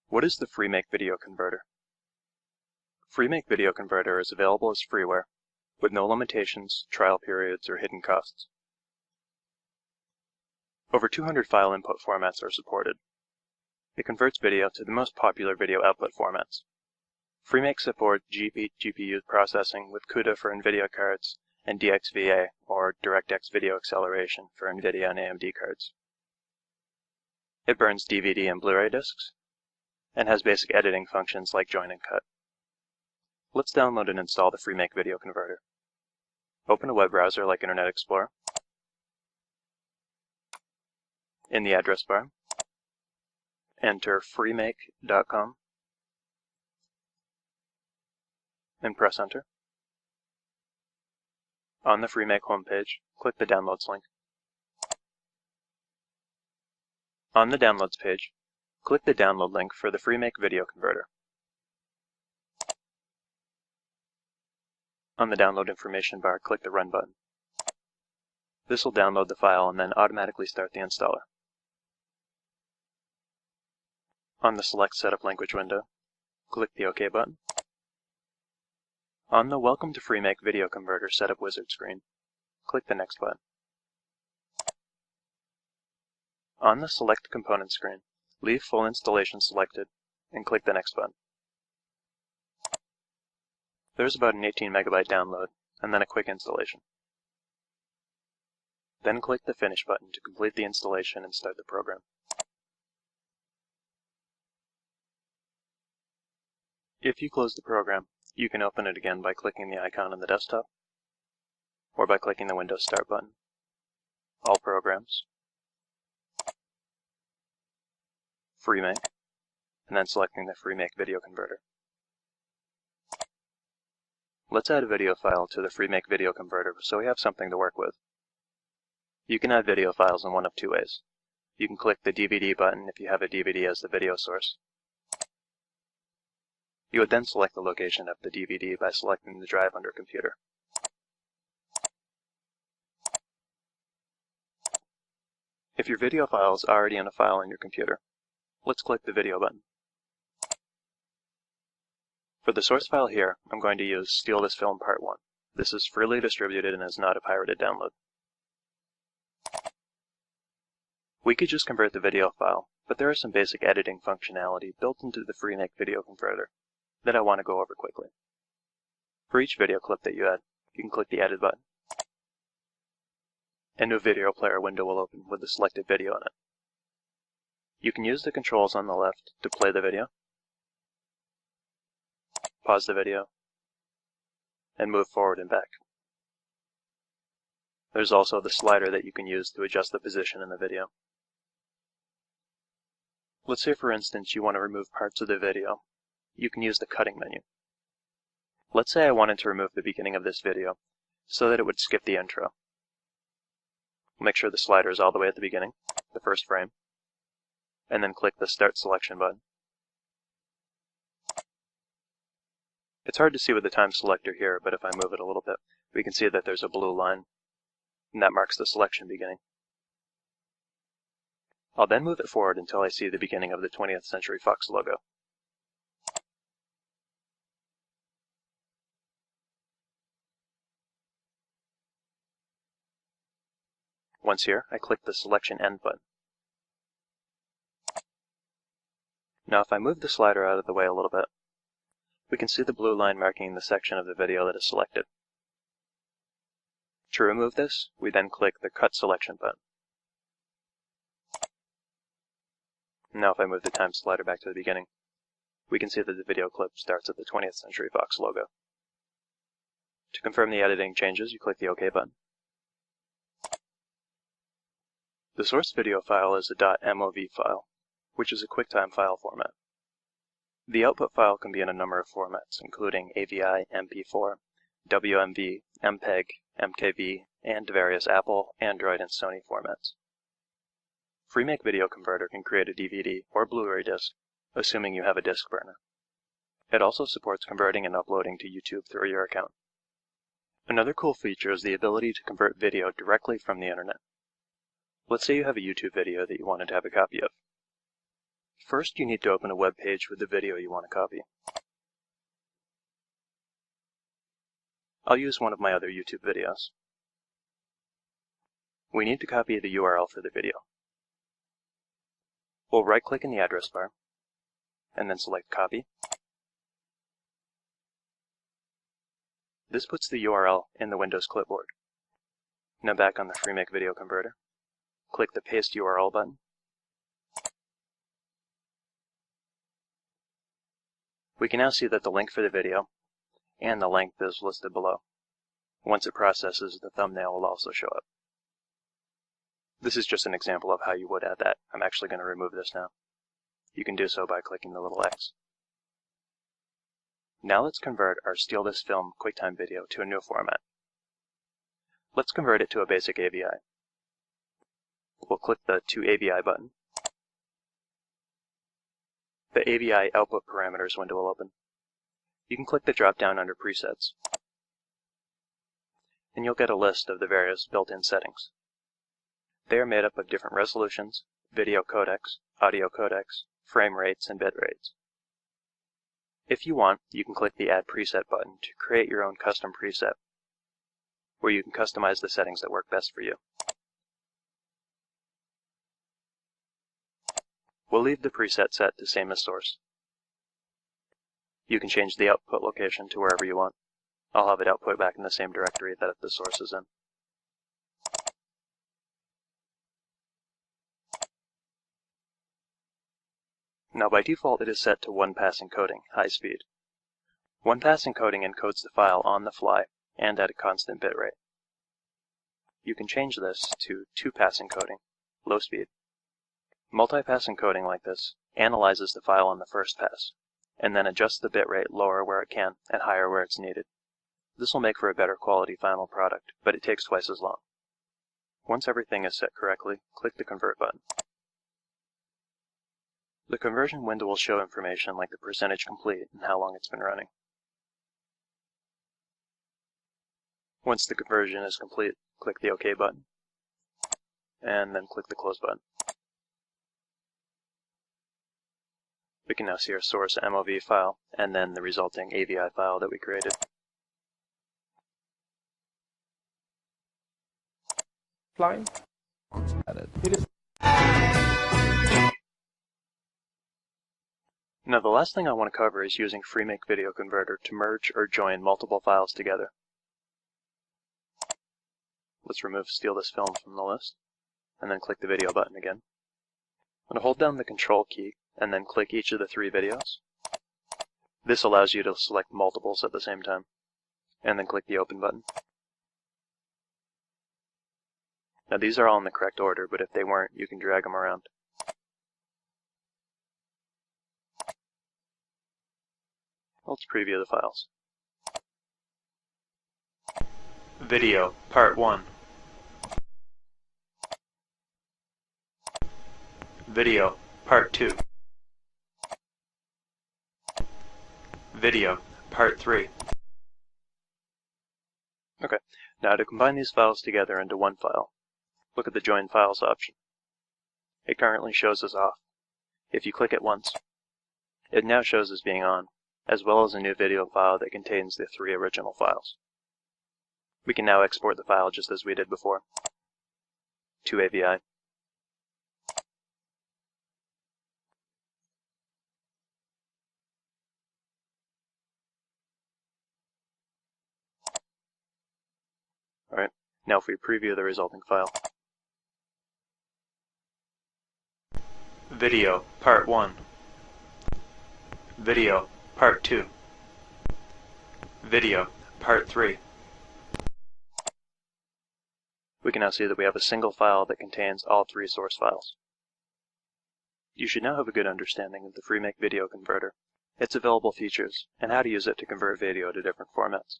What is the Freemake video converter? Freemake video converter is available as freeware, with no limitations, trial periods, or hidden costs. Over 200 file input formats are supported. It converts video to the most popular video output formats. Freemake supports GPU processing with CUDA for NVIDIA cards and DXVA, or DirectX Video Acceleration, for NVIDIA and AMD cards. It burns DVD and Blu-ray discs, and has basic editing functions like join and cut. Let's download and install the Freemake video converter. Open a web browser like Internet Explorer. In the address bar, enter freemake.com and press enter. On the Freemake homepage, click the Downloads link. On the Downloads page, click the download link for the Freemake video converter. On the download information bar, click the Run button. This will download the file and then automatically start the installer. On the Select Setup Language window, click the OK button. On the Welcome to Freemake Video Converter Setup Wizard screen, click the Next button. On the Select Component screen, leave Full Installation selected and click the Next button. There's about an 18 megabyte download and then a quick installation. Then click the Finish button to complete the installation and start the program. If you close the program, you can open it again by clicking the icon on the desktop, or by clicking the Windows Start button, All Programs, Freemake, and then selecting the Freemake video converter. Let's add a video file to the Freemake video converter so we have something to work with. You can add video files in one of two ways. You can click the DVD button if you have a DVD as the video source. You would then select the location of the DVD by selecting the drive under Computer. If your video file is already in a file on your computer, let's click the Video button. For the source file here, I'm going to use Steal This Film Part 1. This is freely distributed and is not a pirated download. We could just convert the video file, but there is some basic editing functionality built into the Freemake video converter that I want to go over quickly. For each video clip that you add, you can click the Edit button. A new video player window will open with the selected video in it. You can use the controls on the left to play the video, pause the video, and move forward and back. There's also the slider that you can use to adjust the position in the video. Let's say, for instance, you want to remove parts of the video. You can use the cutting menu. Let's say I wanted to remove the beginning of this video so that it would skip the intro. Make sure the slider is all the way at the beginning, the first frame, and then click the Start Selection button. It's hard to see with the time selector here, but if I move it a little bit, we can see that there's a blue line, and that marks the selection beginning. I'll then move it forward until I see the beginning of the 20th Century Fox logo. Once here, I click the Selection End button. Now if I move the slider out of the way a little bit, we can see the blue line marking the section of the video that is selected. To remove this, we then click the Cut Selection button. Now if I move the time slider back to the beginning, we can see that the video clip starts at the 20th Century Fox logo. To confirm the editing changes, you click the OK button. The source video file is a .mov file, which is a QuickTime file format. The output file can be in a number of formats, including AVI, MP4, WMV, MPEG, MKV, and various Apple, Android, and Sony formats. Freemake Video Converter can create a DVD or Blu-ray disc, assuming you have a disc burner. It also supports converting and uploading to YouTube through your account. Another cool feature is the ability to convert video directly from the internet. Let's say you have a YouTube video that you wanted to have a copy of. First, you need to open a web page with the video you want to copy. I'll use one of my other YouTube videos. We need to copy the URL for the video. We'll right-click in the address bar, and then select Copy. This puts the URL in the Windows clipboard. Now back on the Freemake Video Converter, click the Paste URL button. We can now see that the link for the video and the length is listed below. Once it processes, the thumbnail will also show up. This is just an example of how you would add that. I'm actually going to remove this now. You can do so by clicking the little X. Now let's convert our Steal This Film QuickTime video to a new format. Let's convert it to a basic AVI. We'll click the To AVI button. The AVI output parameters window will open. You can click the drop-down under Presets, and you'll get a list of the various built-in settings. They are made up of different resolutions, video codecs, audio codecs, frame rates, and bit rates. If you want, you can click the Add Preset button to create your own custom preset, where you can customize the settings that work best for you. We'll leave the preset set to same as source. You can change the output location to wherever you want. I'll have it output back in the same directory that the source is in. Now by default it is set to 1-pass encoding, high speed. 1-pass encoding encodes the file on the fly and at a constant bitrate. You can change this to 2-pass encoding, low speed. Multi-pass encoding like this analyzes the file on the first pass, and then adjusts the bitrate lower where it can and higher where it's needed. This will make for a better quality final product, but it takes twice as long. Once everything is set correctly, click the Convert button. The conversion window will show information like the percentage complete and how long it's been running. Once the conversion is complete, click the OK button, and then click the Close button. We can now see our source MOV file, and then the resulting AVI file that we created. Line. Now the last thing I want to cover is using Freemake Video Converter to merge or join multiple files together. Let's remove Steal This Film from the list, and then click the Video button again. I'm going to hold down the Control key, and then click each of the 3 videos. This allows you to select multiples at the same time, and then click the Open button. Now these are all in the correct order, but if they weren't, you can drag them around. Let's preview the files. Video, Part 1. Video, Part 2. Video, Part 3. Okay, now to combine these files together into one file, look at the Join Files option. It currently shows as off. If you click it once, it now shows as being on, as well as a new video file that contains the 3 original files. We can now export the file just as we did before, to AVI. Alright, now if we preview the resulting file. Video, Part 1. Video, Part 2. Video, Part 3. We can now see that we have a single file that contains all 3 source files. You should now have a good understanding of the Freemake Video Converter, its available features, and how to use it to convert video to different formats.